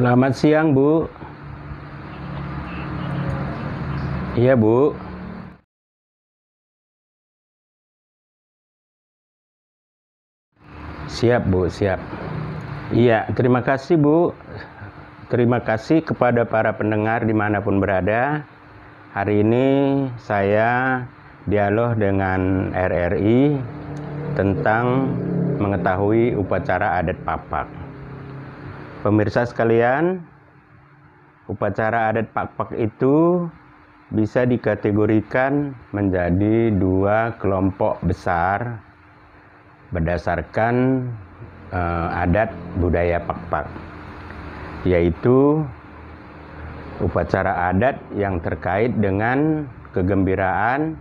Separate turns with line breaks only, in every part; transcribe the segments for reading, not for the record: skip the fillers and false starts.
Selamat siang, Bu. Iya, Bu. Siap, Bu, siap. Iya, terima kasih, Bu. Terima kasih kepada para pendengar dimanapun berada. Hari ini saya dialog dengan RRI tentang mengetahui upacara adat Pakpak. Pemirsa sekalian, upacara adat Pakpak itu bisa dikategorikan menjadi dua kelompok besar berdasarkan adat budaya Pakpak, yaitu upacara adat yang terkait dengan kegembiraan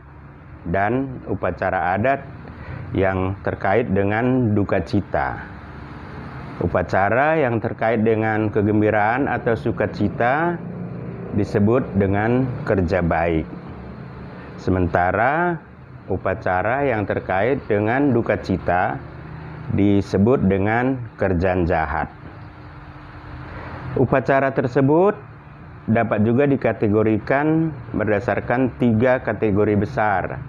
dan upacara adat yang terkait dengan duka cita. Upacara yang terkait dengan kegembiraan atau sukacita disebut dengan kerja baik. Sementara upacara yang terkait dengan duka cita disebut dengan kerjaan jahat. Upacara tersebut dapat juga dikategorikan berdasarkan 3 kategori besar.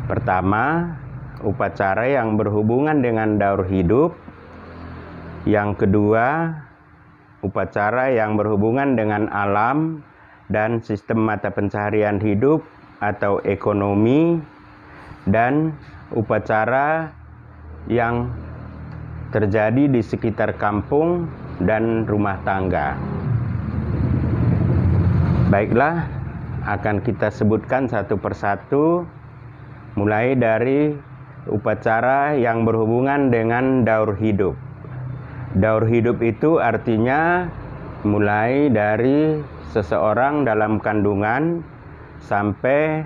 Pertama, upacara yang berhubungan dengan daur hidup. Yang kedua, upacara yang berhubungan dengan alam dan sistem mata pencaharian hidup atau ekonomi, dan upacara yang terjadi di sekitar kampung dan rumah tangga. Baiklah, akan kita sebutkan satu persatu, mulai dari upacara yang berhubungan dengan daur hidup. Daur hidup itu artinya mulai dari seseorang dalam kandungan sampai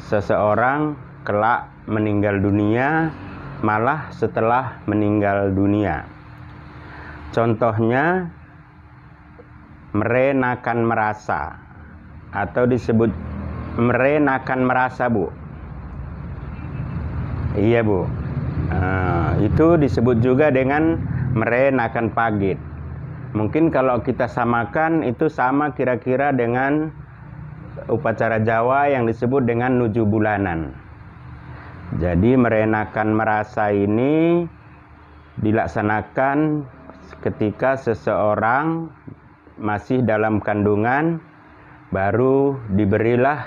seseorang kelak meninggal dunia, malah setelah meninggal dunia. Contohnya, merenakan merasa atau disebut merenakan merasa, Bu. Iya, Bu. Itu disebut juga dengan merenakan pagit. Mungkin kalau kita samakan itu sama kira-kira dengan upacara Jawa yang disebut dengan nuju bulanan. Jadi merenakan merasa ini dilaksanakan ketika seseorang masih dalam kandungan, baru diberilah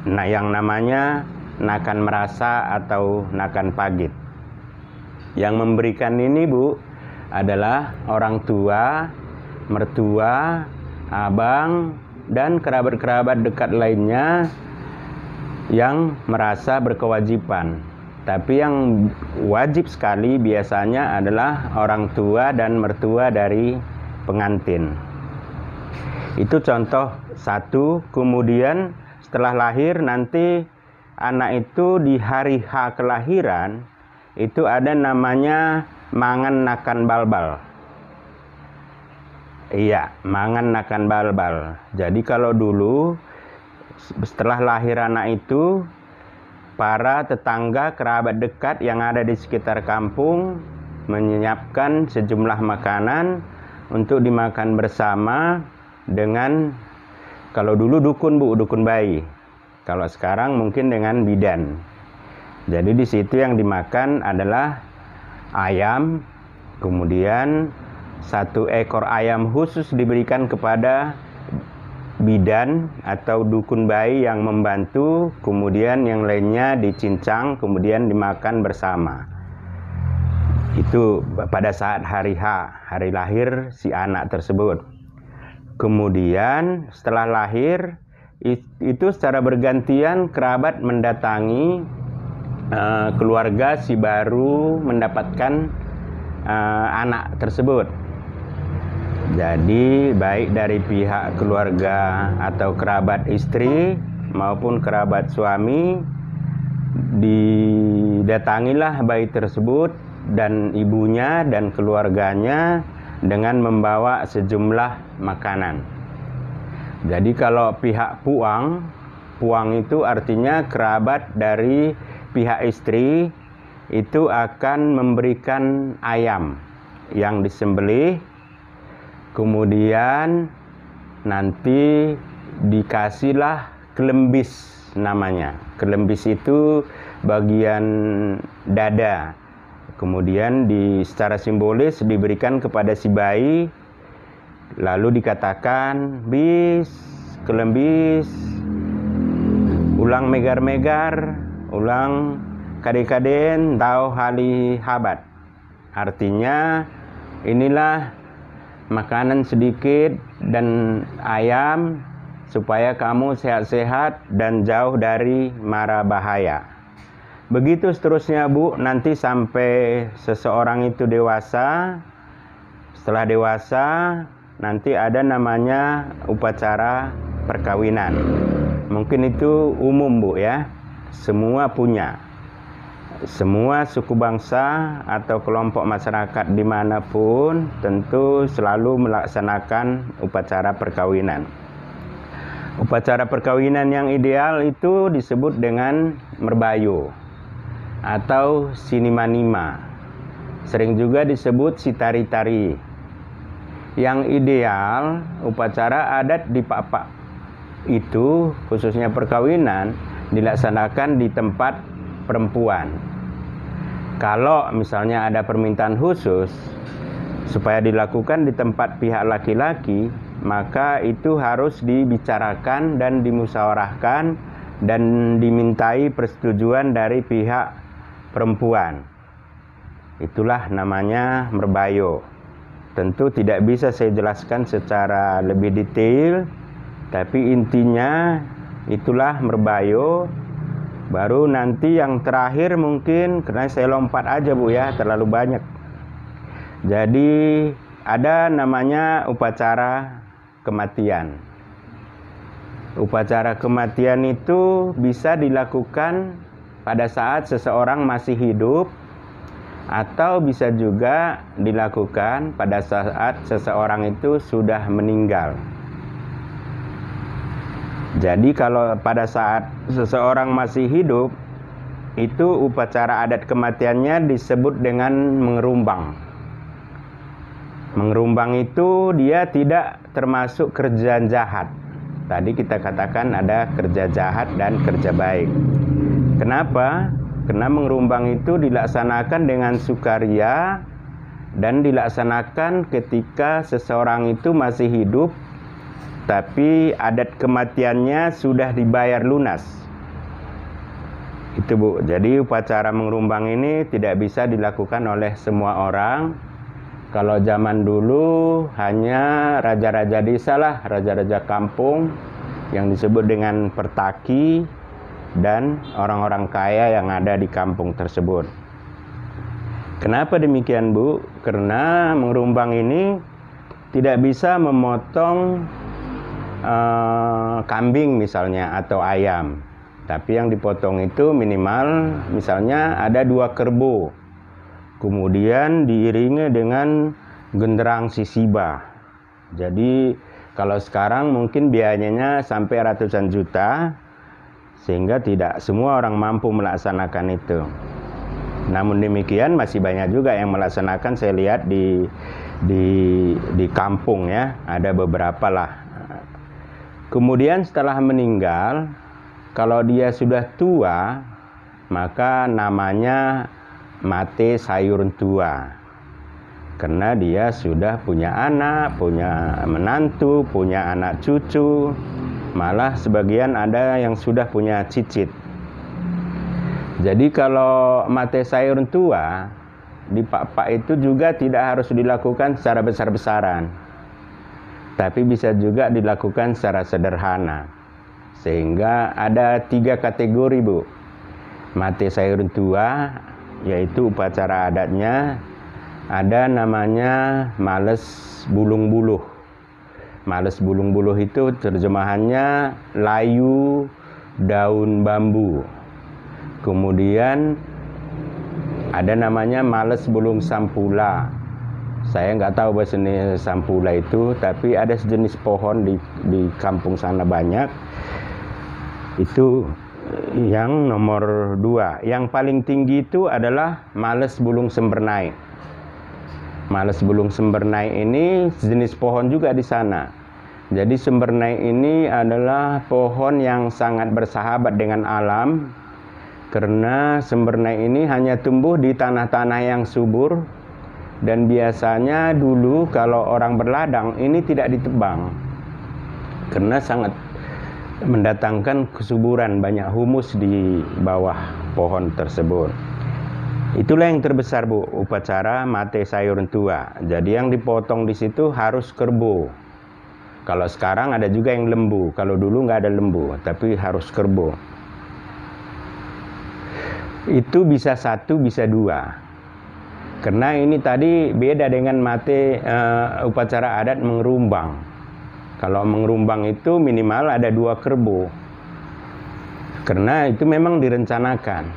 yang namanya nakan merasa atau nakan pagit. Yang memberikan ini, Bu, adalah orang tua, mertua, abang, dan kerabat-kerabat dekat lainnya yang merasa berkewajiban. Tapi yang wajib sekali biasanya adalah orang tua dan mertua dari pengantin. Itu contoh satu. Kemudian setelah lahir nanti anak itu di hari H kelahiran itu ada namanya mangan nakan balbal. Iya, mangan nakan balbal. Jadi kalau dulu setelah lahir anak itu, para tetangga kerabat dekat yang ada di sekitar kampung menyiapkan sejumlah makanan untuk dimakan bersama dengan, kalau dulu dukun, Bu, dukun bayi. Kalau sekarang mungkin dengan bidan. Jadi di situ yang dimakan adalah ayam, kemudian 1 ekor ayam khusus diberikan kepada bidan atau dukun bayi yang membantu, kemudian yang lainnya dicincang, kemudian dimakan bersama. Itu pada saat hari H, hari lahir si anak tersebut. Kemudian setelah lahir, itu secara bergantian kerabat mendatangi keluarga si baru mendapatkan anak tersebut. Jadi baik dari pihak keluarga atau kerabat istri maupun kerabat suami, didatangilah bayi tersebut dan ibunya dan keluarganya dengan membawa sejumlah makanan. Jadi kalau pihak puang itu artinya kerabat dari pihak istri itu akan memberikan ayam. yang disembelih, kemudian nanti dikasihlah kelembis namanya. Kelembis itu bagian dada. Kemudian secara simbolis diberikan kepada si bayi, lalu dikatakan, bis, kelembis, ulang megar-megar, ulang kadekaden, tau hali habat. Artinya, inilah makanan sedikit dan ayam supaya kamu sehat-sehat dan jauh dari mara bahaya. Begitu seterusnya, Bu, nanti sampai seseorang itu dewasa. Setelah dewasa, nanti ada namanya upacara perkawinan. Mungkin itu umum, Bu, ya. Semua punya. Semua suku bangsa atau kelompok masyarakat dimanapun tentu selalu melaksanakan upacara perkawinan. Upacara perkawinan yang ideal itu disebut dengan merbayo atau sinimanima. Sering juga disebut sitari-tari. Yang ideal upacara adat di Pak itu, khususnya perkawinan, dilaksanakan di tempat perempuan. Kalau misalnya ada permintaan khusus supaya dilakukan di tempat pihak laki-laki, maka itu harus dibicarakan dan dimusyawarahkan dan dimintai persetujuan dari pihak perempuan. Itulah namanya merbayo. Tentu tidak bisa saya jelaskan secara lebih detail, tapi intinya itulah merbayo. Baru nanti yang terakhir mungkin, karena saya lompat aja, Bu, ya, terlalu banyak. Jadi ada namanya upacara kematian. Upacara kematian itu bisa dilakukan pada saat seseorang masih hidup, atau bisa juga dilakukan pada saat seseorang itu sudah meninggal. Jadi kalau pada saat seseorang masih hidup, itu upacara adat kematiannya disebut dengan mengerumbang. Mengerumbang itu dia tidak termasuk kerja jahat. Tadi kita katakan ada kerja jahat dan kerja baik. Kenapa? Karena mengerumbang itu dilaksanakan dengan sukaria dan dilaksanakan ketika seseorang itu masih hidup, tapi adat kematiannya sudah dibayar lunas. Itu, Bu. Jadi upacara mengerumbang ini tidak bisa dilakukan oleh semua orang. Kalau zaman dulu hanya raja-raja desa lah, raja-raja kampung yang disebut dengan pertaki dan orang-orang kaya yang ada di kampung tersebut. Kenapa demikian, Bu? Karena mengerumbang ini tidak bisa memotong kambing misalnya atau ayam, tapi yang dipotong itu minimal misalnya ada 2 kerbau, kemudian diiringi dengan genderang sisiba. Jadi kalau sekarang mungkin biayanya sampai ratusan juta, sehingga tidak semua orang mampu melaksanakan itu. Namun demikian masih banyak juga yang melaksanakan. Saya lihat di kampung, ya, ada beberapa lah. Kemudian setelah meninggal, kalau dia sudah tua, maka namanya mate sayur tua. Karena dia sudah punya anak, punya menantu, punya anak cucu. Malah sebagian ada yang sudah punya cicit. Jadi kalau mate sayur tua, di Pak itu juga tidak harus dilakukan secara besar-besaran, tapi bisa juga dilakukan secara sederhana. Sehingga ada 3 kategori, Bu. Mate sayur tua, yaitu upacara adatnya, ada namanya males bulung buluh. Males bulung buluh itu terjemahannya layu daun bambu. Kemudian ada namanya males bulung sampula. Saya nggak tahu bahasa ini sampula itu, tapi ada sejenis pohon di kampung sana banyak. Itu yang nomor 2. Yang paling tinggi itu adalah males bulung sembernai. Malah sebelum Sembernai ini jenis pohon juga di sana. Jadi Sembernai ini adalah pohon yang sangat bersahabat dengan alam, karena Sembernai ini hanya tumbuh di tanah-tanah yang subur, dan biasanya dulu kalau orang berladang ini tidak ditebang karena sangat mendatangkan kesuburan, banyak humus di bawah pohon tersebut. Itulah yang terbesar, Bu, upacara mate sayuran tua. Jadi yang dipotong di situ harus kerbau. Kalau sekarang ada juga yang lembu. Kalau dulu nggak ada lembu, tapi harus kerbau. Itu bisa satu, bisa dua. Karena ini tadi beda dengan mate upacara adat mengerumbang. Kalau mengerumbang itu minimal ada 2 kerbau. Karena itu memang direncanakan.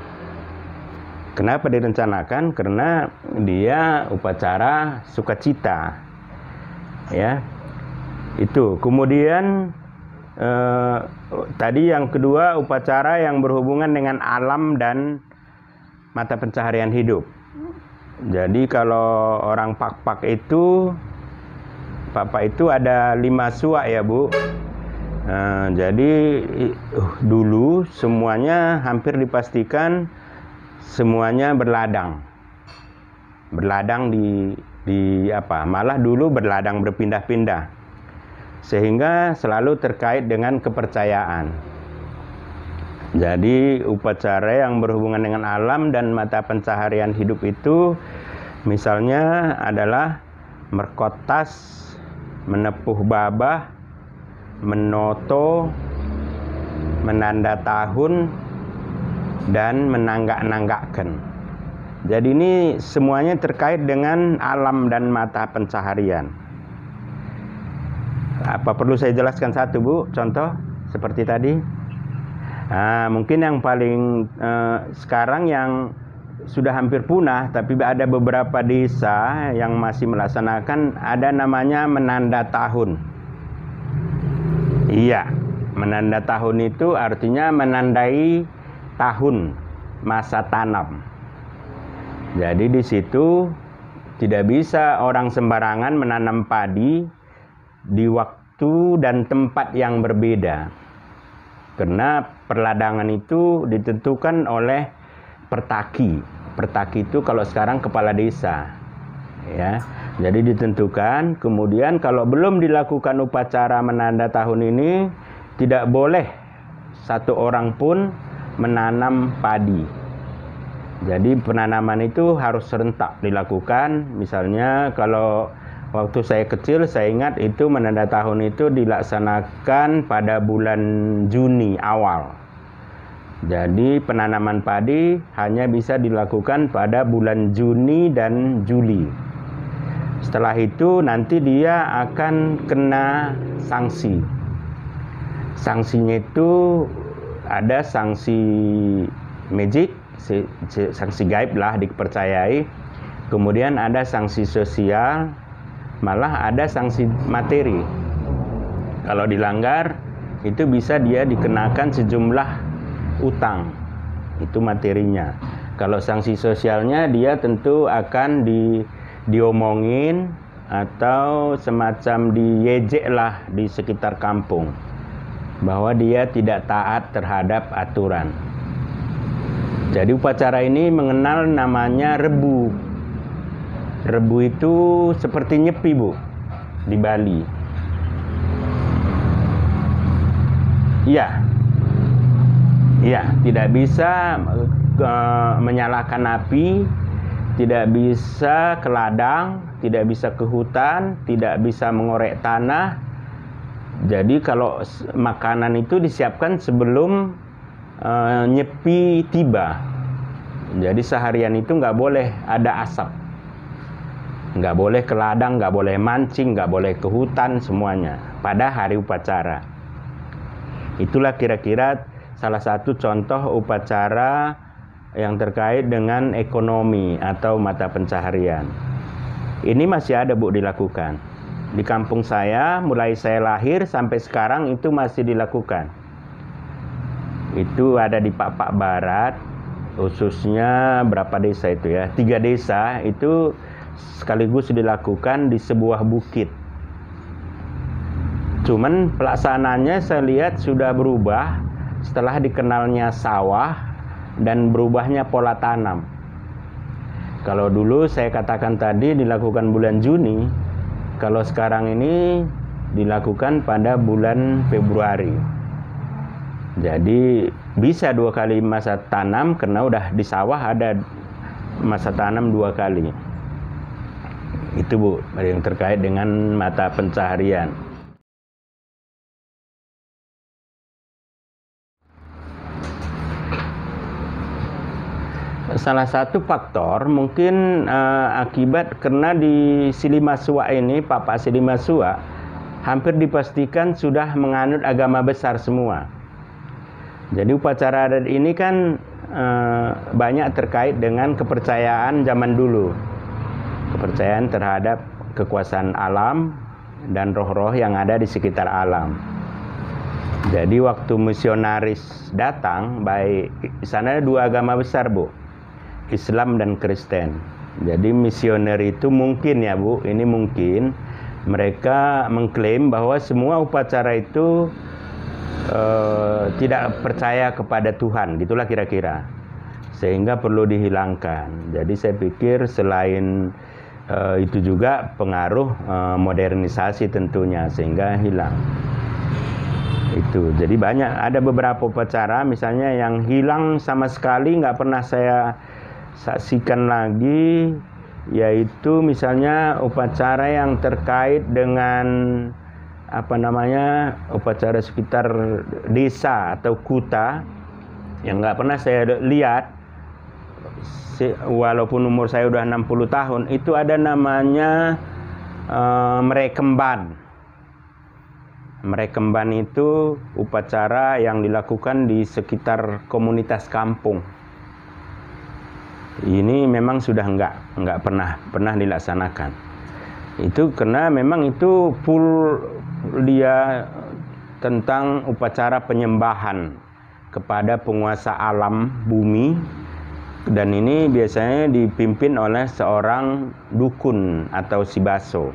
Kenapa direncanakan? Karena dia upacara sukacita, ya. Itu. Kemudian tadi yang kedua, upacara yang berhubungan dengan alam dan mata pencaharian hidup. Jadi kalau orang Pak-Pak itu ada 5 suak ya, Bu. Jadi dulu semuanya hampir dipastikan semuanya berladang di apa, malah dulu berladang berpindah-pindah, sehingga selalu terkait dengan kepercayaan. Jadi upacara yang berhubungan dengan alam dan mata pencaharian hidup itu misalnya adalah merkotas, menepuh babah, menoto, menanda tahun, dan menanggak-nanggakkan. Jadi ini semuanya terkait dengan alam dan mata pencaharian. Apa perlu saya jelaskan satu, Bu? Contoh seperti tadi. Mungkin yang paling sekarang yang sudah hampir punah, tapi ada beberapa desa yang masih melaksanakan, ada namanya menanda tahun. Iya, menanda tahun itu artinya menandai tahun masa tanam. Jadi di situ tidak bisa orang sembarangan menanam padi di waktu dan tempat yang berbeda. Karena perladangan itu ditentukan oleh pertaki. Pertaki itu kalau sekarang kepala desa. Ya. Jadi ditentukan, kemudian kalau belum dilakukan upacara menanda tahun ini, tidak boleh satu orang pun menanam padi. Jadi penanaman itu harus serentak dilakukan. Misalnya kalau waktu saya kecil, saya ingat itu menanda tahun itu dilaksanakan pada bulan Juni awal. Jadi penanaman padi hanya bisa dilakukan pada bulan Juni dan Juli. Setelah itu nanti dia akan kena sanksi. Sanksinya itu ada sanksi magic, sanksi gaib lah dipercayai. Kemudian ada sanksi sosial, malah ada sanksi materi. Kalau dilanggar itu bisa dia dikenakan sejumlah utang. Itu materinya. Kalau sanksi sosialnya dia tentu akan diomongin atau semacam diyejek lah di sekitar kampung, bahwa dia tidak taat terhadap aturan. Jadi upacara ini mengenal namanya rebu. Rebu itu seperti nyepi, Bu, di Bali. Iya, tidak bisa menyalakan api, tidak bisa ke ladang, tidak bisa ke hutan, tidak bisa mengorek tanah. Jadi kalau makanan itu disiapkan sebelum nyepi tiba. Jadi seharian itu nggak boleh ada asap, nggak boleh ke ladang, nggak boleh mancing, nggak boleh ke hutan, semuanya pada hari upacara. Itulah kira-kira salah satu contoh upacara yang terkait dengan ekonomi atau mata pencaharian. Ini masih ada, Bu, dilakukan. Di kampung saya, mulai saya lahir sampai sekarang itu masih dilakukan. Itu ada di Pak Barat, khususnya berapa desa itu ya? 3 desa itu sekaligus dilakukan di sebuah bukit. Cuman pelaksanaannya saya lihat sudah berubah setelah dikenalnya sawah dan berubahnya pola tanam. Kalau dulu saya katakan tadi dilakukan bulan Juni, kalau sekarang ini dilakukan pada bulan Februari. Jadi bisa 2 kali masa tanam karena udah di sawah ada masa tanam 2 kali. Itu Bu, yang terkait dengan mata pencaharian. Salah satu faktor mungkin akibat karena di Silimasua ini, Papa Silimasua hampir dipastikan sudah menganut agama besar semua. Jadi upacara adat ini kan banyak terkait dengan kepercayaan zaman dulu. Kepercayaan terhadap kekuasaan alam dan roh-roh yang ada di sekitar alam. Jadi waktu misionaris datang, baik di sana ada 2 agama besar Bu, Islam dan Kristen. Jadi misioner itu mungkin ya Bu, ini mungkin mereka mengklaim bahwa semua upacara itu tidak percaya kepada Tuhan, gitulah kira-kira, sehingga perlu dihilangkan. Jadi saya pikir selain itu juga pengaruh modernisasi tentunya, sehingga hilang. Itu jadi banyak, ada beberapa upacara misalnya yang hilang sama sekali, nggak pernah saya saksikan lagi, yaitu misalnya upacara yang terkait dengan upacara sekitar desa atau kuta yang nggak pernah saya lihat walaupun umur saya udah 60 tahun. Itu ada namanya Merekemban. Merekemban itu upacara yang dilakukan di sekitar komunitas kampung. Ini memang sudah nggak pernah dilaksanakan. Itu karena memang itu full dia tentang upacara penyembahan kepada penguasa alam bumi, dan ini biasanya dipimpin oleh seorang dukun atau sibaso.